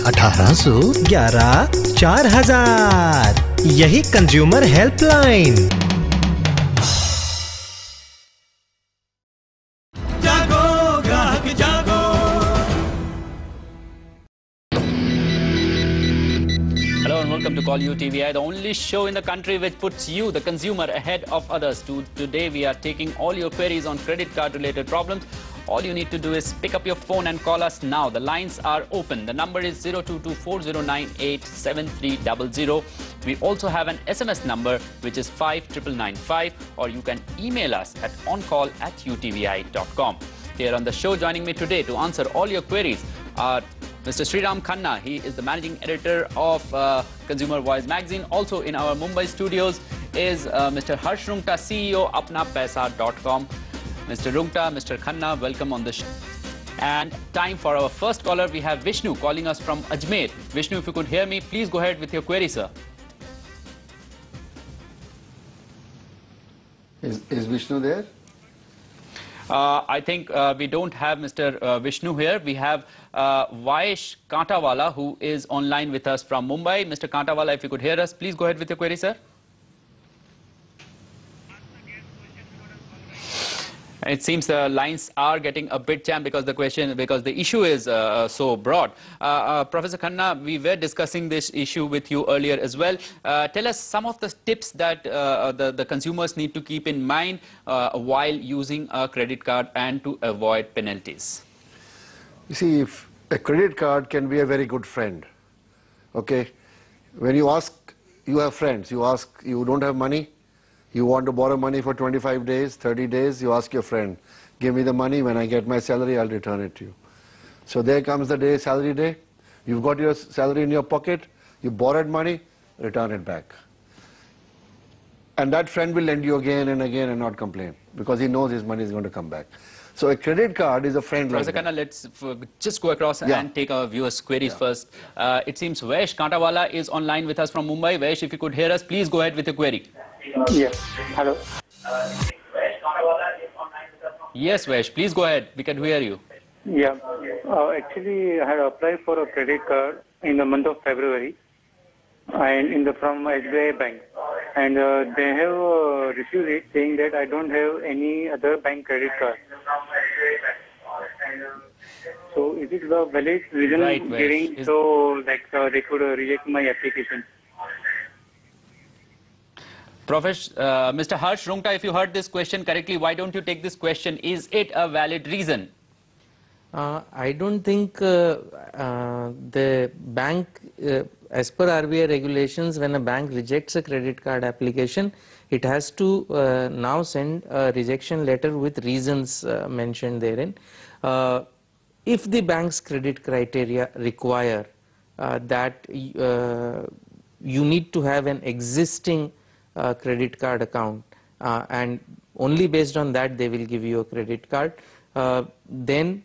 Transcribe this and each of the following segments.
1811 4000। यही consumer helpline. जागो ग्राहक जागो। Hello and welcome to Call You TVI, the only show in the country which puts you, the consumer, ahead of others. Today we are taking all your queries on credit card related problems. All you need to do is pick up your phone and call us now. The lines are open. The number is 02240987300. We also have an SMS number which is 59995, or you can email us at oncall@utvi.com. Here on the show, joining me today to answer all your queries are Mr. Sriram Khanna. He is the managing editor of Consumer Voice magazine. Also in our Mumbai studios is Mr. Harsh Rungta, CEO apnapaisa.com. Mr. Rungta, Mr. Khanna, welcome on the show. And time for our first caller. We have Vishnu calling us from Ajmer. Vishnu, if you could hear me, please go ahead with your query, sir. Is Vishnu there? I think we don't have Mr. Vishnu here. We have Vayesh Kantawala, who is online with us from Mumbai. Mr. Kantawala, if you could hear us, please go ahead with your query, sir. It seems the lines are getting a bit jammed because the issue is so broad. Professor Khanna, we were discussing this issue with you earlier as well. Tell us some of the tips that the consumers need to keep in mind while using a credit card and to avoid penalties. You see, if a credit card can be a very good friend. Okay, when you ask, you have friends. You ask, you don't have money. You want to borrow money for 25 days, 30 days, you ask your friend, give me the money, when I get my salary, I'll return it to you. So there comes the day, salary day, you've got your salary in your pocket, you borrowed money, return it back. And that friend will lend you again and again and not complain, because he knows his money is going to come back. So a credit card is a friend like that. Professor Khanna, let's just go across and take our viewers' queries first. It seems Vayesh Kantawala is online with us from Mumbai. Vayesh, if you could hear us, please go ahead with your query. Yes. Hello. Yes, Vayesh, please go ahead. We can hear you. Yeah. Actually, I had applied for a credit card in the month of February, and from SBI Bank, and they have refused it, saying that I don't have any other bank credit card. So, is it the valid reason giving so that they could reject my application? Mr. Harsh Rungta, if you heard this question correctly, why don't you take this question? Is it a valid reason? I don't think the bank, as per RBI regulations, when a bank rejects a credit card application, it has to now send a rejection letter with reasons mentioned therein. If the bank's credit criteria require that you need to have an existing credit card account, and only based on that they will give you a credit card, then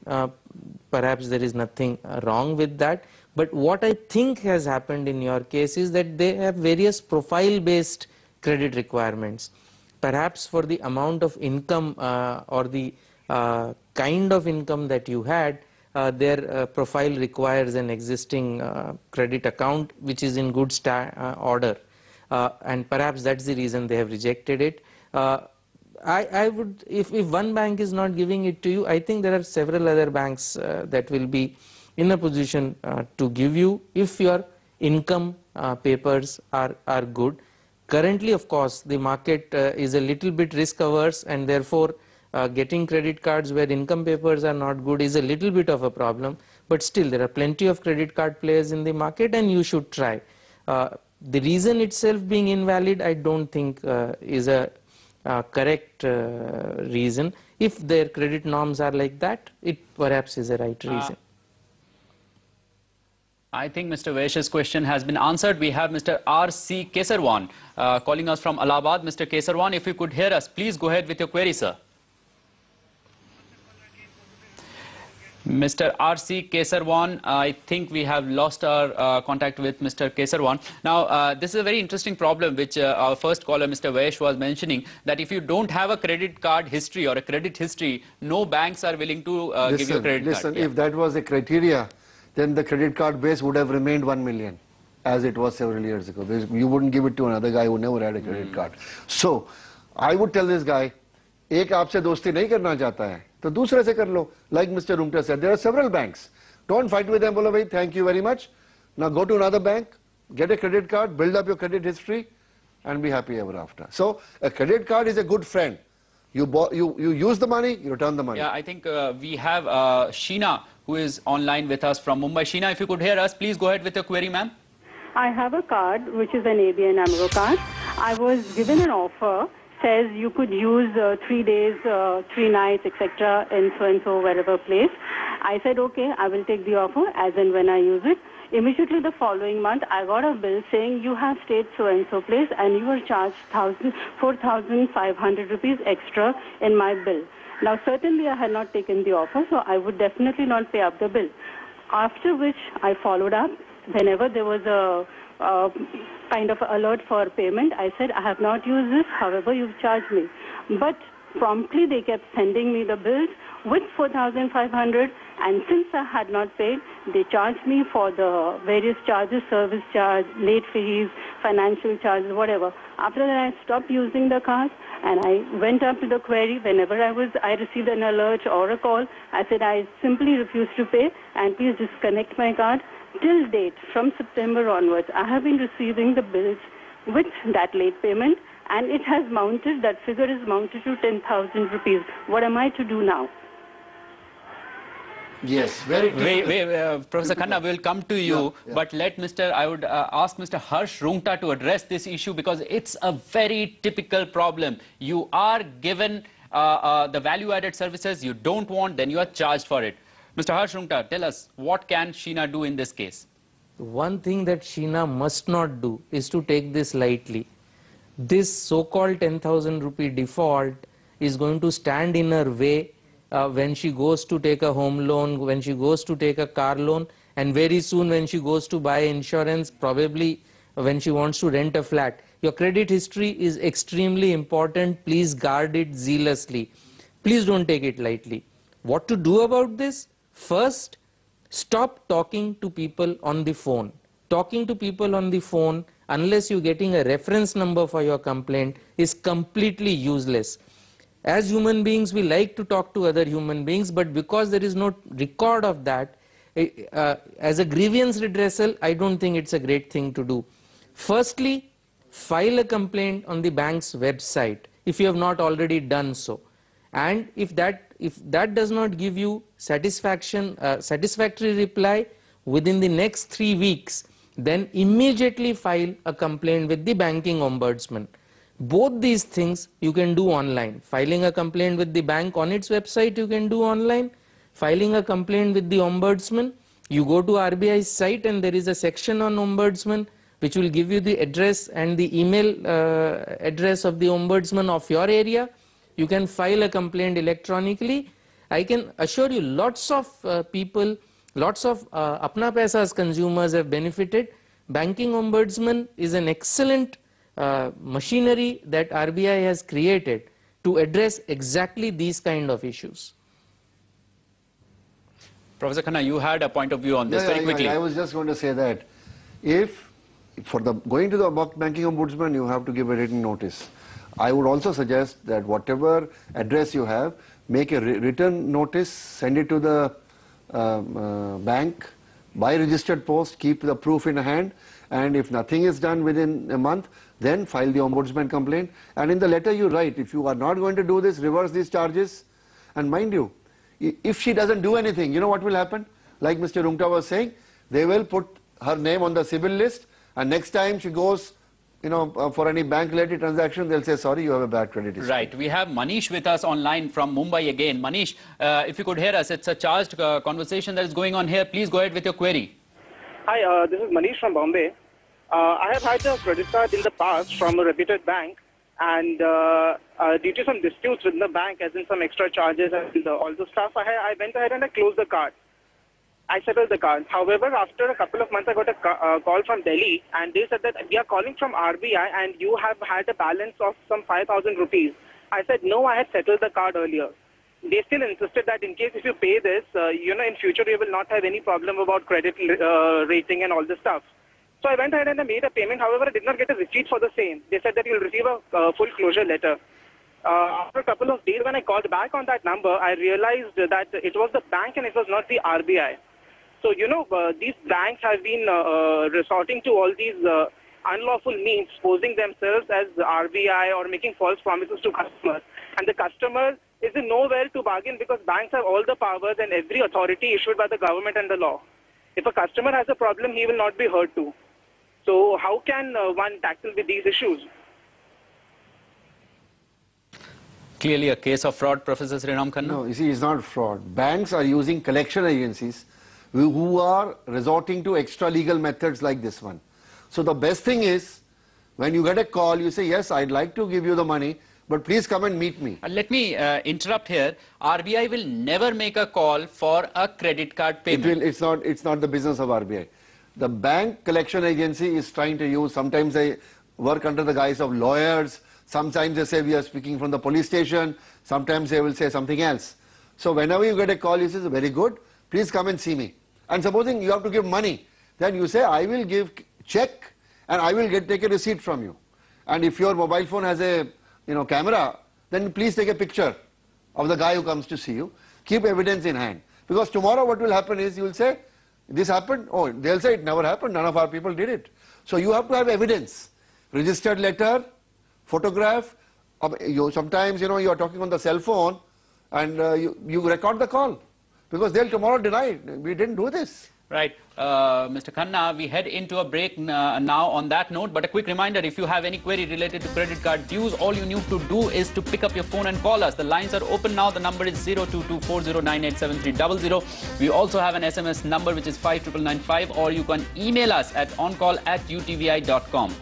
perhaps there is nothing wrong with that. But what I think has happened in your case is that they have various profile based credit requirements. Perhaps for the amount of income or the kind of income that you had, their profile requires an existing credit account which is in good order. And perhaps that's the reason they have rejected it. I would, if one bank is not giving it to you, I think there are several other banks that will be in a position to give you if your income papers are good. Currently, of course, the market is a little bit risk averse, and therefore getting credit cards where income papers are not good is a little bit of a problem. But still, there are plenty of credit card players in the market, and you should try. The reason itself being invalid, I don't think is a correct reason. If their credit norms are like that, it perhaps is a right reason. I think Mr. Vayesh's question has been answered. We have Mr. R.C. Kesarwan calling us from Allahabad. Mr. Kesarwan, if you could hear us, please go ahead with your query, sir. Mr. R.C. Kesarwan, I think we have lost our contact with Mr. Kesarwan. Now, this is a very interesting problem which our first caller, Mr. Vayesh, was mentioning, that if you don't have a credit card history or a credit history, no banks are willing to give you a credit card. Listen, if that was a criteria, then the credit card base would have remained 1 million, as it was several years ago. You wouldn't give it to another guy who never had a credit card. So, I would tell this guy, एक आपसे दोस्ती नहीं करना चाहता है, तो दूसरे से कर लो. Like Mr. Rumta said, there are several banks. Don't fight with them. बोलो भाई, thank you very much. Now go to another bank, get a credit card, build up your credit history, and be happy ever after. So, a credit card is a good friend. You use the money, you return the money. Yeah, I think we have Sheena, who is online with us from Mumbai. Sheena, if you could hear us, please go ahead with your query, ma'am. I have a card, which is an ABN AMRO card. I was given an offer, says you could use 3 days, 3 nights, etc. in so-and-so wherever place. I said, okay, I will take the offer as and when I use it. Immediately the following month, I got a bill saying you have stayed so-and-so place and you were charged 4,500 rupees extra in my bill. Now, certainly I had not taken the offer, so I would definitely not pay up the bill. After which I followed up. Whenever there was a kind of alert for payment, I said, I have not used this, however, you've charged me. But promptly they kept sending me the bills with 4,500, and since I had not paid, they charged me for the various charges, service charge, late fees, financial charges, whatever. After that, I stopped using the card, and I went up to the query. Whenever I received an alert or a call, I said, I simply refuse to pay, and please disconnect my card. Till date, from September onwards, I have been receiving the bills with that late payment, and it has mounted, that figure is mounted to 10,000 rupees. What am I to do now? Yes, very Wait, Professor Khanna, we'll come to you, but I would ask Mr. Harsh Rungta to address this issue because it's a very typical problem. You are given the value-added services you don't want, then you are charged for it. Mr. Harsh Rungta, tell us, what can Sheena do in this case? One thing that Sheena must not do is to take this lightly. This so-called 10,000 rupee default is going to stand in her way when she goes to take a home loan, when she goes to take a car loan, and very soon when she goes to buy insurance, probably when she wants to rent a flat. Your credit history is extremely important. Please guard it zealously. Please don't take it lightly. What to do about this? First, stop talking to people on the phone. Talking to people on the phone, unless you're getting a reference number for your complaint, is completely useless. As human beings, we like to talk to other human beings, but because there is no record of that, as a grievance redressal, I don't think it's a great thing to do. Firstly, file a complaint on the bank's website if you have not already done so. And if that does not give you satisfactory reply within the next 3 weeks, then immediately file a complaint with the banking ombudsman. Both these things you can do online. Filing a complaint with the bank on its website you can do online. Filing a complaint with the ombudsman, you go to RBI's site and there is a section on ombudsman which will give you the address and the email address of the ombudsman of your area. You can file a complaint electronically. I can assure you lots of people, lots of Apna Paisa's consumers have benefited. Banking ombudsman is an excellent machinery that RBI has created to address exactly these kind of issues. Professor Khanna, you had a point of view on this very quickly. I was just going to say that if for going to the banking ombudsman, you have to give a written notice. I would also suggest that whatever address you have, make a written notice, send it to the bank by registered post, keep the proof in hand, and if nothing is done within a month, then file the ombudsman complaint. And in the letter you write, if you are not going to do this, reverse these charges. And mind you, if she doesn't do anything, you know what will happen? Like Mr. Rungta was saying, they will put her name on the CIBIL list, and next time she goes, for any bank-related transaction, they'll say, sorry, you have a bad credit history. Right. We have Manish with us online from Mumbai again. Manish, if you could hear us, it's a charged conversation that is going on here. Please go ahead with your query. Hi, this is Manish from Bombay. I have had a credit card in the past from a reputed bank, and due to some disputes with the bank, as in some extra charges and all the stuff, I went ahead and I closed the card. I settled the card. However, after a couple of months, I got a call from Delhi, and they said that we are calling from RBI and you have had a balance of some 5,000 rupees. I said, no, I had settled the card earlier. they still insisted that in case if you pay this, in future you will not have any problem about credit rating and all this stuff. So I went ahead and I made a payment. However, I did not get a receipt for the same. They said that you'll receive a full closure letter. After a couple of days, when I called back on that number, I realized that it was the bank and it was not the RBI. So, these banks have been resorting to all these unlawful means, posing themselves as the RBI or making false promises to customers. And the customer is in nowhere to bargain because banks have all the powers and every authority issued by the government and the law. If a customer has a problem, he will not be heard to. So how can one tackle with these issues? Clearly a case of fraud, Professor Sriram Khanna? No, you see, it's not fraud. Banks are using collection agencies who are resorting to extra legal methods like this one. So the best thing is, when you get a call, you say, yes, I'd like to give you the money, but please come and meet me. Let me interrupt here. RBI will never make a call for a credit card payment. It's not the business of RBI. The bank collection agency is trying to use, sometimes they work under the guise of lawyers, sometimes they say we are speaking from the police station, sometimes they will say something else. So whenever you get a call, you say, very good, please come and see me. And supposing you have to give money, then you say, I will give check and I will take a receipt from you. And if your mobile phone has a camera, then please take a picture of the guy who comes to see you. Keep evidence in hand. Because tomorrow what will happen is you will say, this happened? Oh, they'll say it never happened. None of our people did it. So you have to have evidence. Registered letter, photograph. Sometimes, you are talking on the cell phone and you record the call. Because they'll tomorrow deny, we didn't do this. Right. Mr. Khanna, we head into a break now on that note. But a quick reminder, if you have any query related to credit card dues, all you need to do is to pick up your phone and call us. The lines are open now. The number is 02240987300. We also have an SMS number which is 59995, or you can email us at oncall@utvi.com.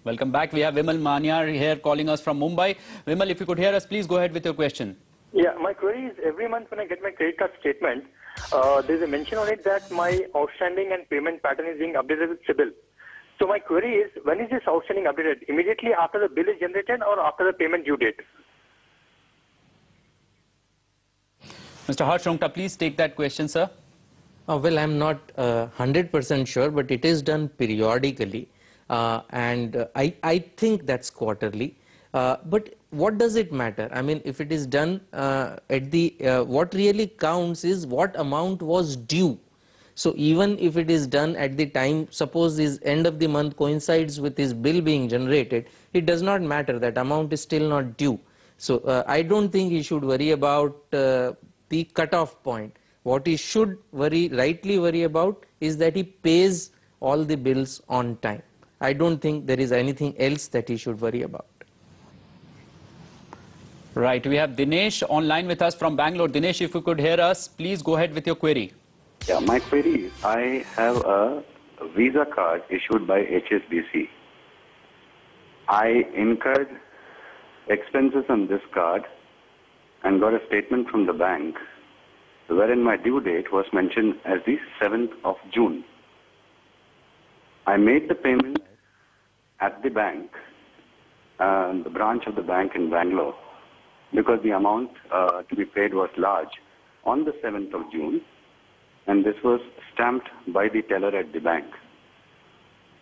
Welcome back. We have Vimal Manyar here calling us from Mumbai. Vimal, if you could hear us, please go ahead with your question. Yeah, my query is every month when I get my credit card statement, there's a mention on it that my outstanding and payment pattern is being updated with CIBIL. So my query is, when is this outstanding updated? Immediately after the bill is generated or after the payment due date? Mr. Harsh Rungta, please take that question, sir. Well, I'm not 100% sure, but it is done periodically. And I think that's quarterly. But what does it matter? I mean, if it is done at the, what really counts is what amount was due. So even if it is done at the time, suppose this end of the month coincides with his bill being generated, it does not matter. That amount is still not due. So I don't think he should worry about the cutoff point. What he should rightly worry about is that he pays all the bills on time. I don't think there is anything else that he should worry about. Right. We have Dinesh online with us from Bangalore. Dinesh, if you could hear us, please go ahead with your query. Yeah, my query is, I have a Visa card issued by HSBC. I incurred expenses on this card and got a statement from the bank wherein my due date was mentioned as the 7th of June. I made the payment at the bank, the branch of the bank in Bangalore, because the amount to be paid was large on the 7th of June, and this was stamped by the teller at the bank.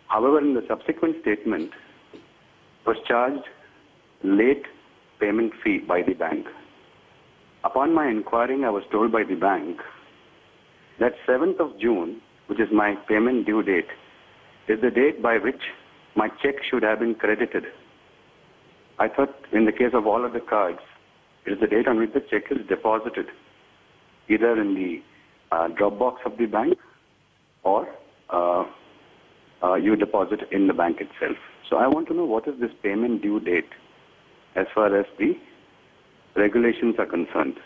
However, in the subsequent statement, was charged late payment fee by the bank. Upon my inquiring, I was told by the bank that 7th of June, which is my payment due date, is the date by which my check should have been credited. I thought in the case of all other cards, it is the date on which the check is deposited, either in the drop box of the bank or you deposit in the bank itself. So I want to know what is this payment due date as far as the regulations are concerned.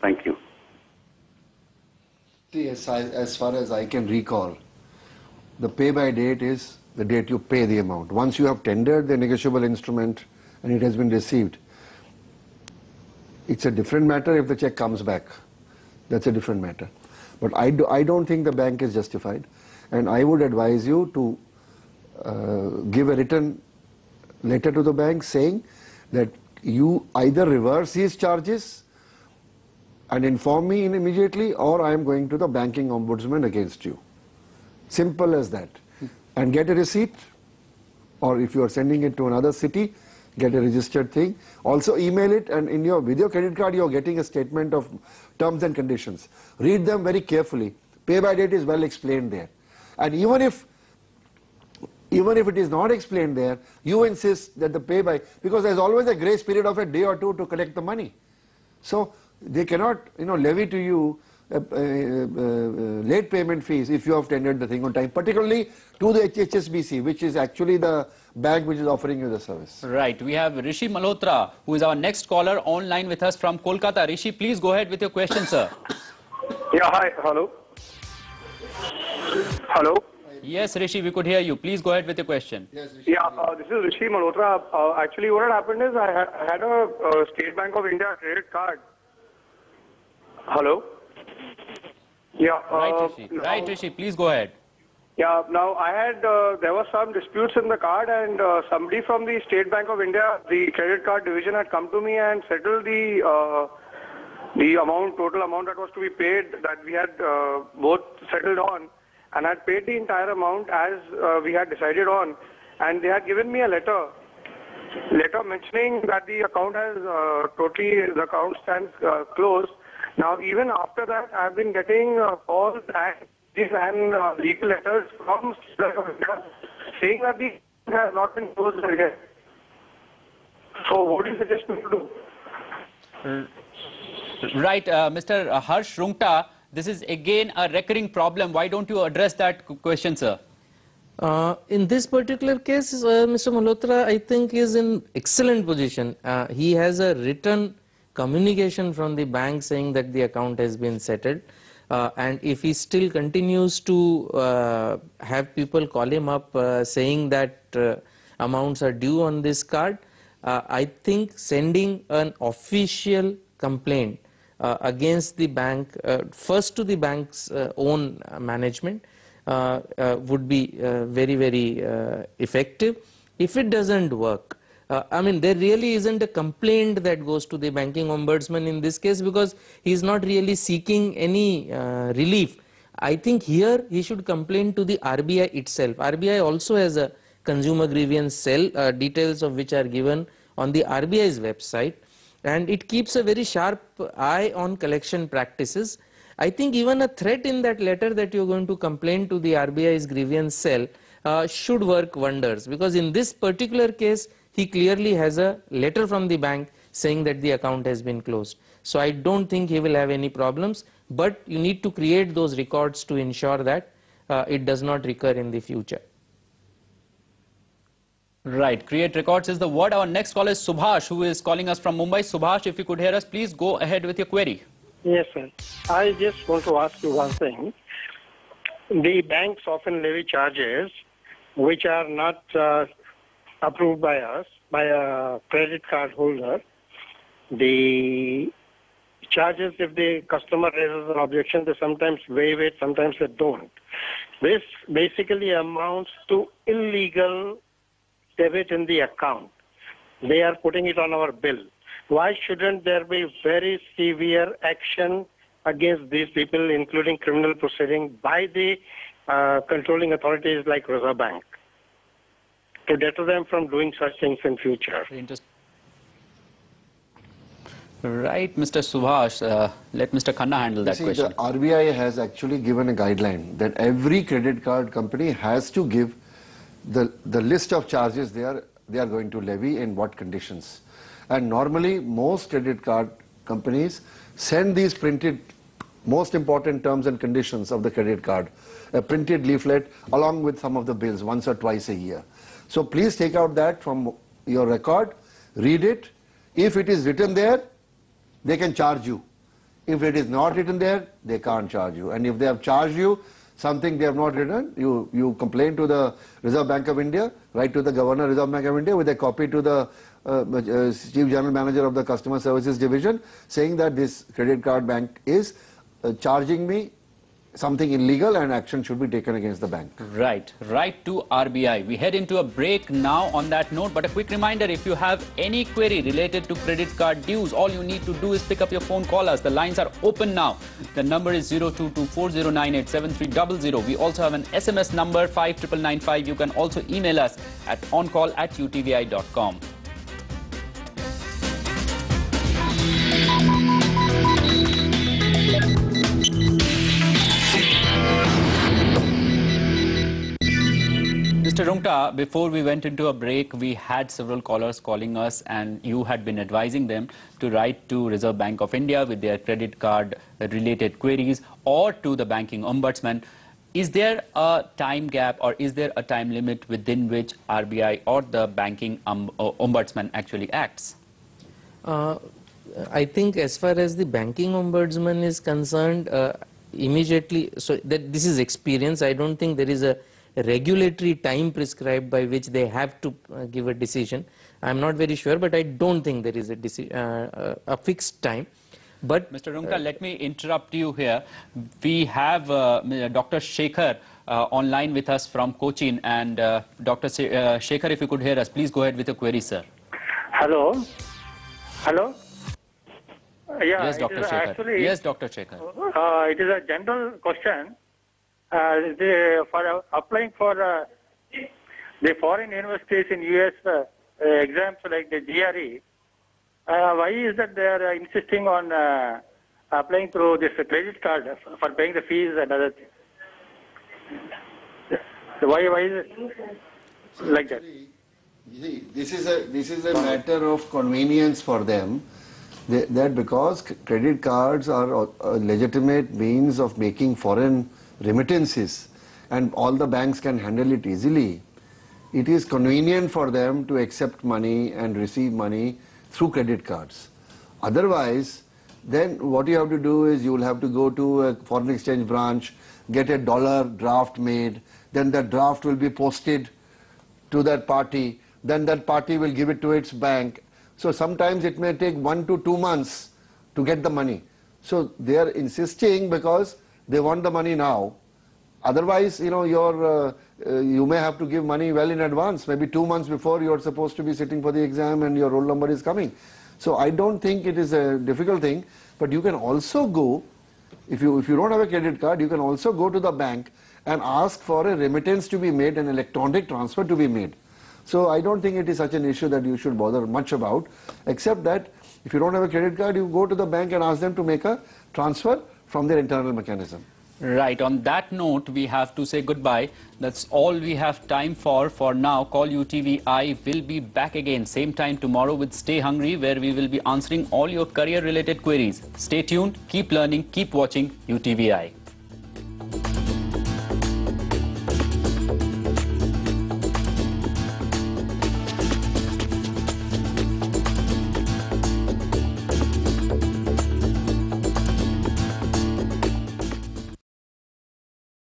Thank you. See, as far as I can recall, the pay by date is the date you pay the amount. Once you have tendered the negotiable instrument and it has been received, it's a different matter if the check comes back. That's a different matter. But I don't think the bank is justified, and I would advise you to give a written letter to the bank saying that you either reverse these charges and inform me immediately, or I am going to the banking ombudsman against you. Simple as that. And get a receipt, or if you are sending it to another city, get a registered thing. Also email it, and in your video credit card you are getting a statement of terms and conditions. Read them very carefully. Pay by date is well explained there. And even if it is not explained there, you insist that the pay by, because there is always a grace period of a day or two to collect the money. So they cannot, levy to you late payment fees if you have tendered the thing on time, particularly to the HSBC, which is actually the bank which is offering you the service. Right. We have Rishi Malhotra, who is our next caller, online with us from Kolkata. Rishi, please go ahead with your question, sir. Yeah, hi. Hello. Hello. Yes, Rishi, we could hear you. Please go ahead with your question. Yes, Rishi. Yeah, this is Rishi Malhotra. Actually, what had happened is I had a State Bank of India credit card. Hello. Yeah. Right, Rishi. Please go ahead. Yeah. Now I had there were some disputes in the card, and somebody from the State Bank of India, the credit card division, had come to me and settled the total amount that was to be paid, that we had both settled on, and had paid the entire amount as we had decided on, and they had given me a letter mentioning that the account has the account stands closed. Now, even after that, I have been getting calls and legal letters from saying that the account has not been closed again. So, what do you suggest me to do? Right, Mr. Harsh Rungta, this is again a recurring problem. Why don't you address that question, sir? In this particular case, Mr. Malhotra, I think, is in excellent position. He has a written communication from the bank saying that the account has been settled, and if he still continues to have people call him up saying that amounts are due on this card, I think sending an official complaint against the bank, first to the bank's own management, would be very, very effective. If it doesn't work, I mean, there really isn't a complaint that goes to the banking ombudsman in this case, because he is not really seeking any relief. I think here he should complain to the RBI itself. RBI also has a consumer grievance cell, details of which are given on the RBI's website, and it keeps a very sharp eye on collection practices. I think even a threat in that letter that you're going to complain to the RBI's grievance cell should work wonders, because in this particular case, he clearly has a letter from the bank saying that the account has been closed. So I don't think he will have any problems, but you need to create those records to ensure that it does not recur in the future. Right, create records is the word. Our next caller is Subhash, who is calling us from Mumbai. Subhash, if you could hear us, please go ahead with your query. Yes, sir. I just want to ask you one thing. The banks often levy charges which are not approved by us, by a credit card holder. The charges, if the customer raises an objection, they sometimes waive it, sometimes they don't. This basically amounts to illegal debit in the account. They are putting it on our bill. Why shouldn't there be very severe action against these people, including criminal proceeding by the controlling authorities like Reserve Bank, to deter them from doing such things in future? Right, Mr. Subhash, let Mr. Khanna handle that question. The RBI has actually given a guideline that every credit card company has to give the list of charges they are going to levy and what conditions. And normally most credit card companies send these printed, most important terms and conditions of the credit card, a printed leaflet along with some of the bills once or twice a year. So please take out that from your record, read it. If it is written there, they can charge you. If it is not written there, they can't charge you. And if they have charged you something they have not written, you complain to the Reserve Bank of India, write to the Governor Reserve Bank of India with a copy to the Chief General Manager of the Customer Services Division saying that this credit card bank is charging me something illegal and action should be taken against the bank. Right to RBI. We head into a break now on that note, but a quick reminder, if you have any query related to credit card dues, all you need to do is pick up your phone, call us. The lines are open now. The number is 02240987300. We also have an SMS number 59995. You can also email us at oncall@utvi.com. Mr. Rungta, before we went into a break, we had several callers calling us, and you had been advising them to write to Reserve Bank of India with their credit card related queries or to the banking ombudsman. Is there a time gap or is there a time limit within which RBI or the banking ombudsman actually acts? I think as far as the banking ombudsman is concerned, immediately, so that this is experience. I don't think there is a regulatory time prescribed by which they have to give a decision. I'm not very sure, but I don't think there is a fixed time. But Mr. Rungta, let me interrupt you here. We have Dr. Shekhar online with us from Cochin, and Dr. Shekhar, if you could hear us, please go ahead with your query, sir. Hello. Hello. Yeah. Yes, Dr. Shekhar. Yes, Dr. Shekhar. It is a general question. For applying for the foreign universities in US exams like the GRE, why is that they are insisting on applying through this credit card for paying the fees and other things? Why is it like that? See, this is a matter of convenience for them. That because credit cards are a legitimate means of making foreign remittances and all the banks can handle it easily, it is convenient for them to accept money and receive money through credit cards. Otherwise, then what you have to do is you will have to go to a foreign exchange branch, get a dollar draft made, then that draft will be posted to that party, then that party will give it to its bank. So sometimes it may take 1 to 2 months to get the money. So they are insisting because they want the money now. Otherwise, you know, you may have to give money well in advance. Maybe 2 months before you are supposed to be sitting for the exam and your roll number is coming. So I don't think it is a difficult thing. But you can also go, if you don't have a credit card, you can also go to the bank and ask for a remittance to be made, an electronic transfer to be made. So I don't think it is such an issue that you should bother much about, except that if you don't have a credit card, you go to the bank and ask them to make a transfer from their internal mechanism. Right. On that note, we have to say goodbye. That's all we have time for now. Call UTVI will be back again same time tomorrow with Stay Hungry, where we will be answering all your career-related queries. Stay tuned, keep learning, keep watching UTVI.